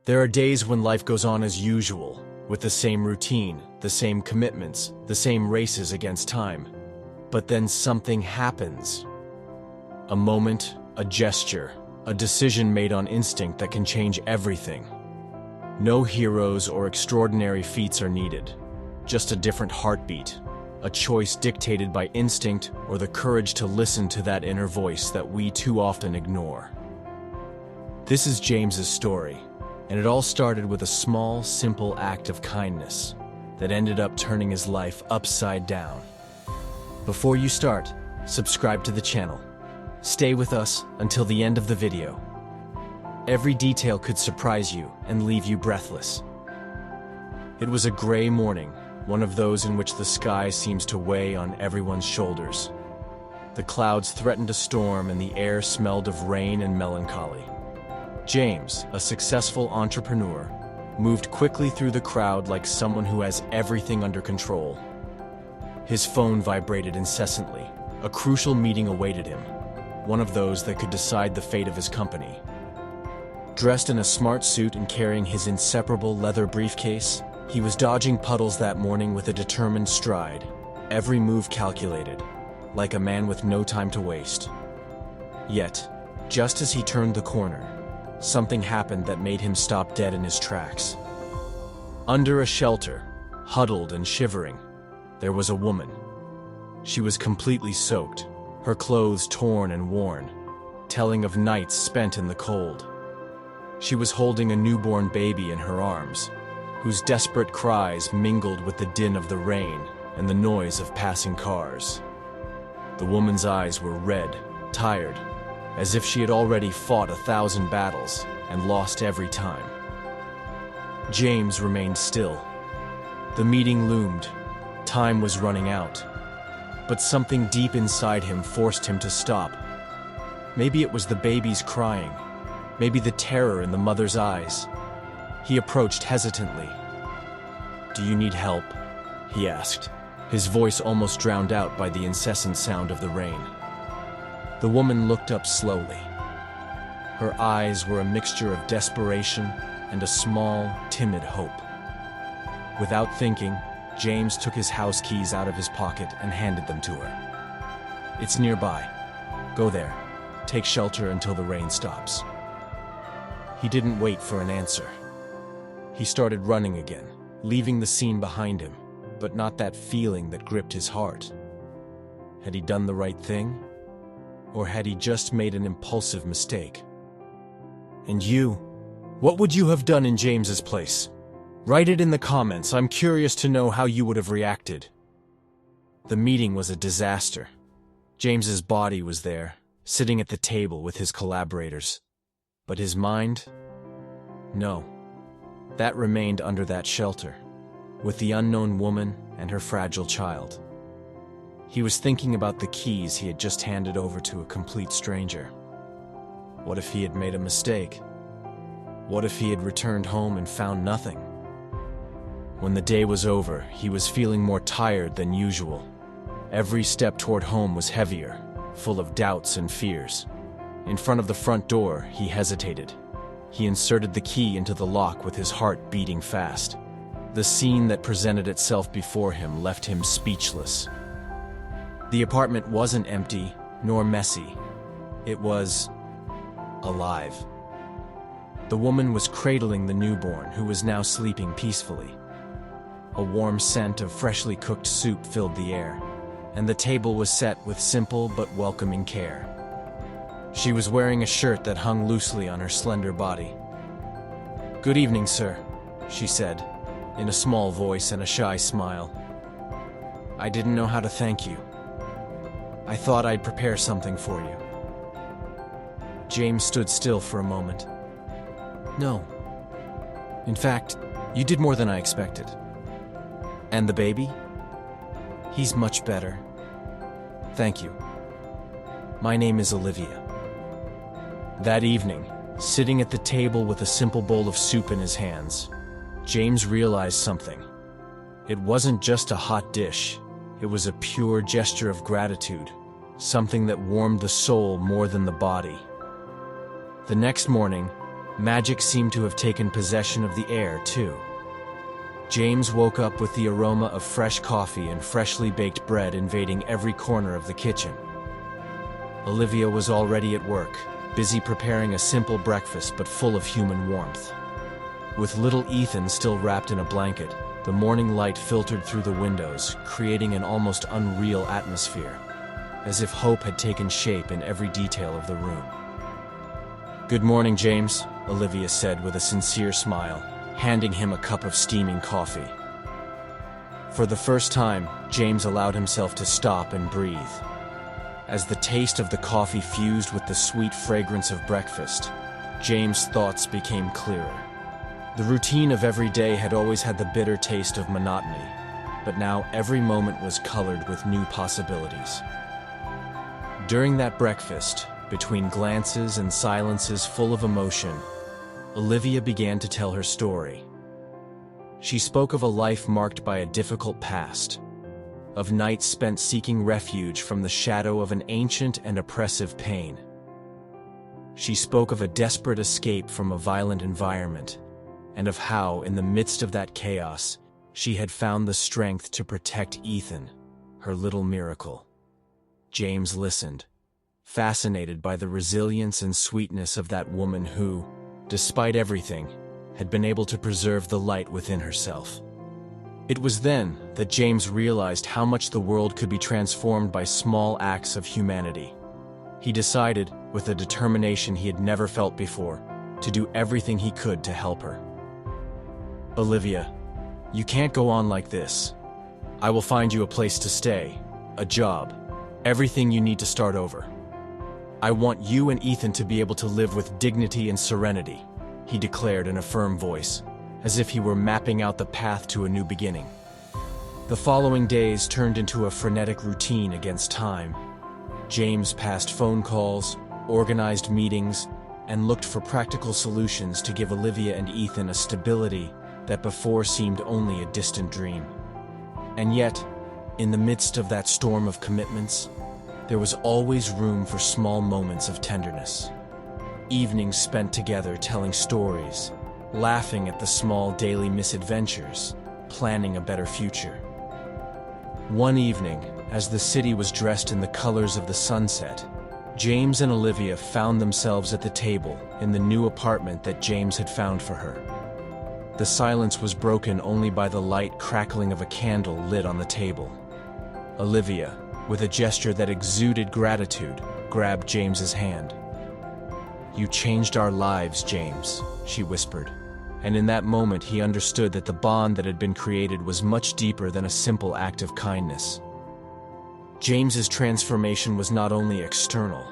There are days when life goes on as usual, with the same routine, the same commitments, the same races against time. But then something happens. A moment, a gesture, a decision made on instinct that can change everything. No heroes or extraordinary feats are needed, just a different heartbeat, a choice dictated by instinct or the courage to listen to that inner voice that we too often ignore. This is James's story, and it all started with a small, simple act of kindness that ended up turning his life upside down. Before you start, subscribe to the channel. Stay with us until the end of the video. Every detail could surprise you and leave you breathless. It was a gray morning, one of those in which the sky seems to weigh on everyone's shoulders. The clouds threatened a storm and the air smelled of rain and melancholy. James, a successful entrepreneur, moved quickly through the crowd like someone who has everything under control. His phone vibrated incessantly. A crucial meeting awaited him, one of those that could decide the fate of his company. Dressed in a smart suit and carrying his inseparable leather briefcase, he was dodging puddles that morning with a determined stride, every move calculated, like a man with no time to waste. Yet, just as he turned the corner, something happened that made him stop dead in his tracks. Under a shelter, huddled and shivering, there was a woman. She was completely soaked, her clothes torn and worn, telling of nights spent in the cold. She was holding a newborn baby in her arms, whose desperate cries mingled with the din of the rain and the noise of passing cars. The woman's eyes were red, tired, as if she had already fought 1,000 battles and lost every time. James remained still. The meeting loomed. Time was running out. But something deep inside him forced him to stop. Maybe it was the baby's crying, maybe the terror in the mother's eyes. He approached hesitantly. "Do you need help?" he asked, his voice almost drowned out by the incessant sound of the rain. The woman looked up slowly. Her eyes were a mixture of desperation and a small, timid hope. Without thinking, James took his house keys out of his pocket and handed them to her. "It's nearby. Go there. Take shelter until the rain stops." He didn't wait for an answer. He started running again, leaving the scene behind him, but not that feeling that gripped his heart. Had he done the right thing? Or had he just made an impulsive mistake? And you? What would you have done in James's place? Write it in the comments. I'm curious to know how you would have reacted. The meeting was a disaster. James's body was there, sitting at the table with his collaborators. But his mind? No. That remained under that shelter, with the unknown woman and her fragile child. He was thinking about the keys he had just handed over to a complete stranger. What if he had made a mistake? What if he had returned home and found nothing? When the day was over, he was feeling more tired than usual. Every step toward home was heavier, full of doubts and fears. In front of the front door, he hesitated. He inserted the key into the lock with his heart beating fast. The scene that presented itself before him left him speechless. The apartment wasn't empty, nor messy. It was alive. The woman was cradling the newborn, who was now sleeping peacefully. A warm scent of freshly cooked soup filled the air, and the table was set with simple but welcoming care. She was wearing a shirt that hung loosely on her slender body. "Good evening, sir," she said, in a small voice and a shy smile. "I didn't know how to thank you. I thought I'd prepare something for you." James stood still for a moment. "No. In fact, you did more than I expected." "And the baby?" "He's much better. Thank you. My name is Olivia." That evening, sitting at the table with a simple bowl of soup in his hands, James realized something. It wasn't just a hot dish. It was a pure gesture of gratitude, something that warmed the soul more than the body. The next morning, Magic seemed to have taken possession of the air, too. James woke up with the aroma of fresh coffee and freshly baked bread invading every corner of the kitchen. Olivia was already at work, busy preparing a simple breakfast but full of human warmth. With little Ethan still wrapped in a blanket, the morning light filtered through the windows, creating an almost unreal atmosphere, as if hope had taken shape in every detail of the room. "Good morning, James," Olivia said with a sincere smile, handing him a cup of steaming coffee. For the first time, James allowed himself to stop and breathe. As the taste of the coffee fused with the sweet fragrance of breakfast, James' thoughts became clearer. The routine of every day had always had the bitter taste of monotony, but now every moment was colored with new possibilities. During that breakfast, between glances and silences full of emotion, Olivia began to tell her story. She spoke of a life marked by a difficult past, of nights spent seeking refuge from the shadow of an ancient and oppressive pain. She spoke of a desperate escape from a violent environment, and of how, in the midst of that chaos, she had found the strength to protect Ethan, her little miracle. James listened, fascinated by the resilience and sweetness of that woman who, despite everything, had been able to preserve the light within herself. It was then that James realized how much the world could be transformed by small acts of humanity. He decided, with a determination he had never felt before, to do everything he could to help her. "Olivia, you can't go on like this. I will find you a place to stay, a job, everything you need to start over. I want you and Ethan to be able to live with dignity and serenity," he declared in a firm voice, as if he were mapping out the path to a new beginning. The following days turned into a frenetic routine against time. James passed phone calls, organized meetings, and looked for practical solutions to give Olivia and Ethan a stability that before seemed only a distant dream. And yet, in the midst of that storm of commitments, there was always room for small moments of tenderness. Evenings spent together telling stories, laughing at the small daily misadventures, planning a better future. One evening, as the city was dressed in the colors of the sunset, James and Olivia found themselves at the table in the new apartment that James had found for her. The silence was broken only by the light crackling of a candle lit on the table. Olivia, with a gesture that exuded gratitude, grabbed James's hand. "You changed our lives, James," she whispered, and in that moment he understood that the bond that had been created was much deeper than a simple act of kindness. James's transformation was not only external.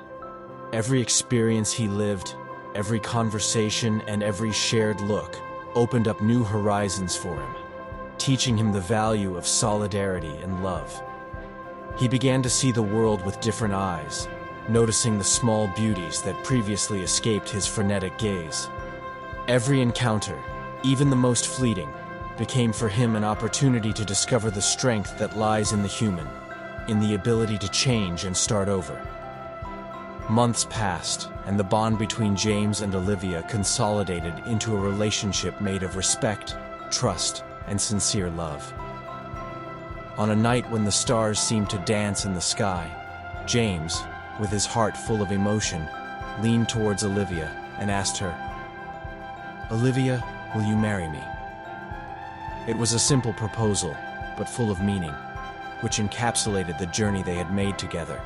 Every experience he lived, every conversation, and every shared look opened up new horizons for him, teaching him the value of solidarity and love. He began to see the world with different eyes, noticing the small beauties that previously escaped his frenetic gaze. Every encounter, even the most fleeting, became for him an opportunity to discover the strength that lies in the human, in the ability to change and start over. Months passed, and the bond between James and Olivia consolidated into a relationship made of respect, trust, and sincere love. On a night when the stars seemed to dance in the sky, James, with his heart full of emotion, leaned towards Olivia and asked her, "Olivia, will you marry me?" It was a simple proposal, but full of meaning, which encapsulated the journey they had made together,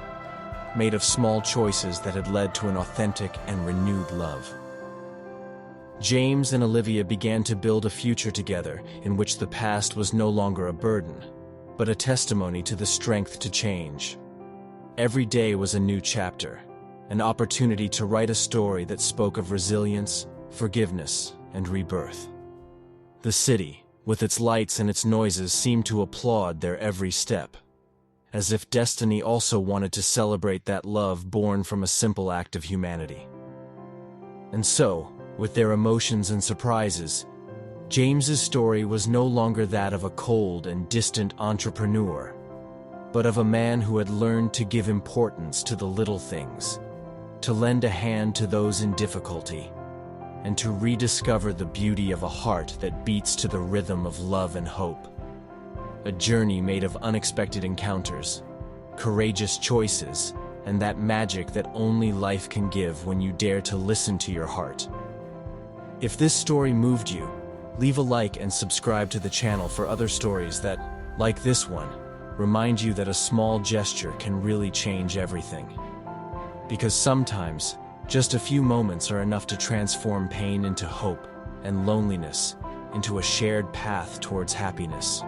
made of small choices that had led to an authentic and renewed love. James and Olivia began to build a future together in which the past was no longer a burden, but a testimony to the strength to change. Every day was a new chapter, an opportunity to write a story that spoke of resilience, forgiveness, and rebirth. The city, with its lights and its noises, seemed to applaud their every step, as if destiny also wanted to celebrate that love born from a simple act of humanity. And so, with their emotions and surprises, James's story was no longer that of a cold and distant entrepreneur, but of a man who had learned to give importance to the little things, to lend a hand to those in difficulty, and to rediscover the beauty of a heart that beats to the rhythm of love and hope. A journey made of unexpected encounters, courageous choices, and that magic that only life can give when you dare to listen to your heart. If this story moved you, leave a like and subscribe to the channel for other stories that, like this one, remind you that a small gesture can really change everything. Because sometimes, just a few moments are enough to transform pain into hope and loneliness into a shared path towards happiness.